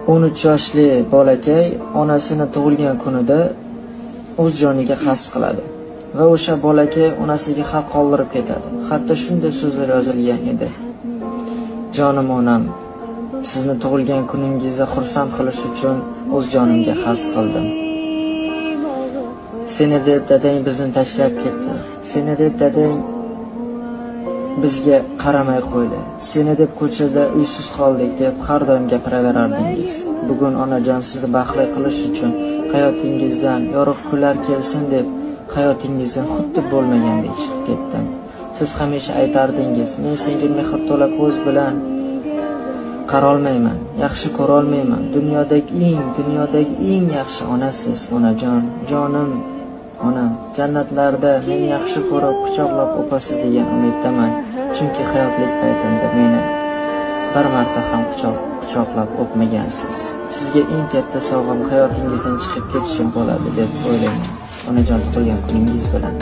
13 yoshli bolakay onasini tug'ilgan kunida o'z joniga qasd qiladi va o'sha bolakay onasiga xat qoldirib ketadi. Xatda shunday so'zlar yozilgan edi: jonim onam, sizni tug'ilgan kuningizda xursand qilish uchun o'z jonimga qasd qildim. Seni deb dadang bizni tashlab ketdi. Seni deb dadang bizga qaramay qo'ydi. Seni deb ko'chada uysiz qoldik deb har doim gapiraverardingiz. Bugun onajon sizni baxtli qilish uchun hayotingizdan yorug' kunlar kelsin deb hayotingizdan xuddi bo'lmagandek chiqib ketdim. Siz hamisha aytardingiz, men senga mehr to'la ko'z bilan qarolmayman, yaxshi ko'ra olmayman. Dunyodagi eng yaxshi onasiz, onajon, jonim onam. Jannatlarda meni yaxshi ko'rib, quchoqlab o'pasiz degan umiddaman. Chunki hayotlik paytimda meni bir marta ham quchoqlab o'pmagansiz. Sizga eng katta sovg'am hayotingizdan chiqib ketishim bo'ladi deb o'ylayman. Onajon, tug'ilgan kuningiz bilan.